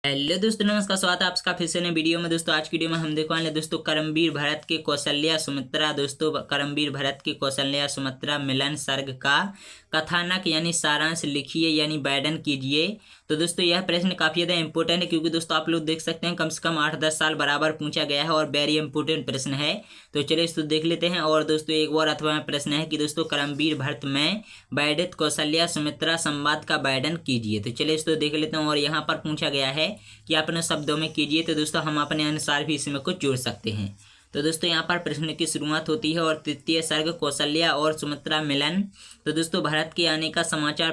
Hello दोस्तों, नमस्कार। स्वागत है आपका फिर से नए वीडियो में। दोस्तों आज की वीडियो में हम देखने वाले दोस्तों करमवीर भरत के कौशल्या सुमित्रा। दोस्तों करमवीर भरत के कौशल्या सुमित्रा मिलन सर्ग का कथानक यानी सारांश लिखिए यानी वर्णन कीजिए। तो दोस्तों यह प्रश्न काफी ज्यादा इंपॉर्टेंट है, क्योंकि दोस्तों आप लोग देख सकते हैं कम से कम 8-10 साल बराबर पूछा गया है और वेरी इंपॉर्टेंट प्रश्न है। तो चलिए इसको देख लेते हैं। और दोस्तों एक और अथवा प्रश्न है कि दोस्तों करमवीर भरत में वर्णित कौशल्या सुमित्रा संवाद का वर्णन कीजिए। तो चलिए इसको देख लेते हैं। और यहाँ पर पूछा गया है कि अपने शब्दों में कीजिए, तो दोस्तों हम अपने अनुसार भी इसमें कुछ जोड़ सकते हैं। तो दोस्तों यहाँ पर प्रश्न की शुरुआत होती है और तृतीय सर्ग कौशल्या और सुमित्रा मिलन। तो दोस्तों भरत के आने का समाचार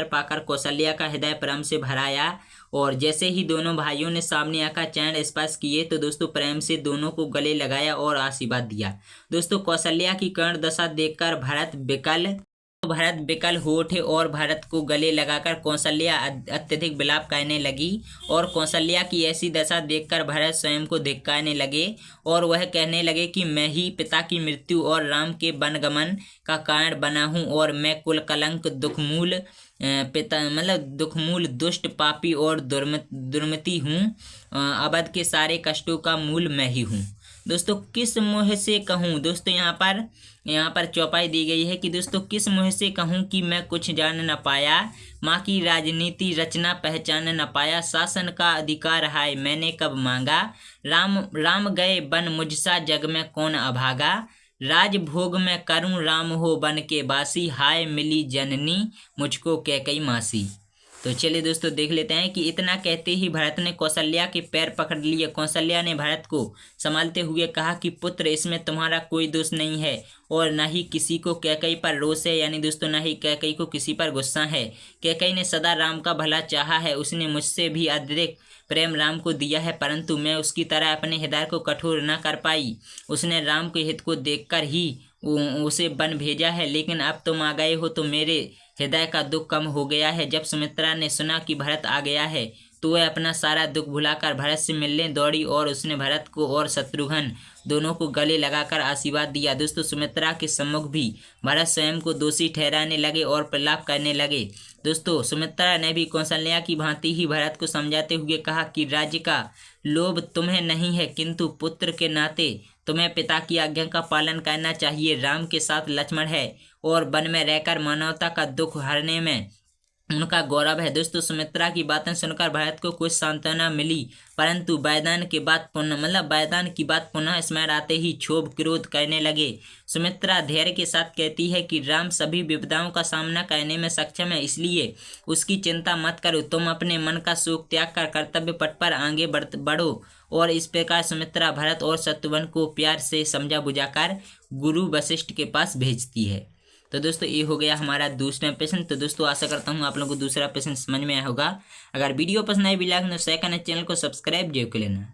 पाकर कौशल्या का हृदय प्रेम से भराया, और जैसे ही दोनों भाइयों ने सामने आकर चरण स्पर्श किए तो दोस्तों प्रेम से दोनों को गले लगाया और आशीर्वाद दिया। दोस्तों कौशल्या की कर्ण दशा देखकर भरत विकल हो उठे और भरत को गले लगाकर कौशल्या अत्यधिक विलाप करने लगी। और कौशल्या की ऐसी दशा देखकर भरत स्वयं को धिक्कारने लगे और वह कहने लगे कि मैं ही पिता की मृत्यु और राम के वनगमन का कारण बना हूँ, और मैं कुल कलंक दुखमूल दुष्ट पापी और दुर्मति हूँ। अवध के सारे कष्टों का मूल मैं ही हूँ। दोस्तों किस मुँह से कहूँ। दोस्तों यहाँ पर चौपाई दी गई है कि दोस्तों किस मुँह से कहूँ कि मैं कुछ जान न पाया, माँ की राजनीति रचना पहचान न पाया, शासन का अधिकार हाय मैंने कब मांगा, राम गए बन मुझसा जग में कौन अभागा, राजभोग में करूं राम हो बन के बासी, हाय मिली जननी मुझको कैकई मासी। तो चलिए दोस्तों देख लेते हैं कि इतना कहते ही भरत ने कौशल्या के पैर पकड़ लिए। कौशल्या ने भरत को संभालते हुए कहा कि पुत्र, इसमें तुम्हारा कोई दोष नहीं है और न ही किसी को कैकई पर रोष है, यानी दोस्तों न ही कैकई को किसी पर गुस्सा है। कैकई ने सदा राम का भला चाहा है, उसने मुझसे भी अधिक प्रेम राम को दिया है, परंतु मैं उसकी तरह अपने हृदय को कठोर न कर पाई। उसने राम के हित को देखकर ही उसे वन भेजा है, लेकिन अब तुम आ गए हो तो मेरे हृदय का दुख कम हो गया है। जब सुमित्रा ने सुना कि भरत आ गया है तो वह अपना सारा दुख भुलाकर भरत से मिलने दौड़ी और उसने भरत को और शत्रुघ्न दोनों को गले लगाकर आशीर्वाद दिया। दोस्तों सुमित्रा के सम्मुख भी भरत स्वयं को दोषी ठहराने लगे और प्रलाप करने लगे। दोस्तों सुमित्रा ने भी कौशल्या की भांति ही भरत को समझाते हुए कहा कि राज्य का लोभ तुम्हें नहीं है, किंतु पुत्र के नाते तुम्हें पिता की आज्ञा का पालन करना चाहिए। राम के साथ लक्ष्मण है और वन में रहकर मानवता का दुख हरने में उनका गौरव है। दोस्तों सुमित्रा की बातें सुनकर भरत को कुछ सांत्वना मिली, परंतु वैदान की बात पुनः स्मरण आते ही क्षोभ क्रोध करने लगे। सुमित्रा धैर्य के साथ कहती है कि राम सभी विपदाओं का सामना करने में सक्षम है, इसलिए उसकी चिंता मत करो। तुम अपने मन का शोक त्याग कर कर्तव्य पथ पर आगे बढ़ो। और इस प्रकार सुमित्रा भरत और शत्रुघ्न को प्यार से समझा बुझाकर गुरु वशिष्ठ के पास भेजती है। तो दोस्तों ये हो गया हमारा दूसरा प्रश्न। तो दोस्तों आशा करता हूँ आप लोगों को दूसरा प्रश्न समझ में आया होगा। अगर वीडियो पसंद आए भी लाइक शेयर करना, चैनल को सब्सक्राइब जरूर कर लेना।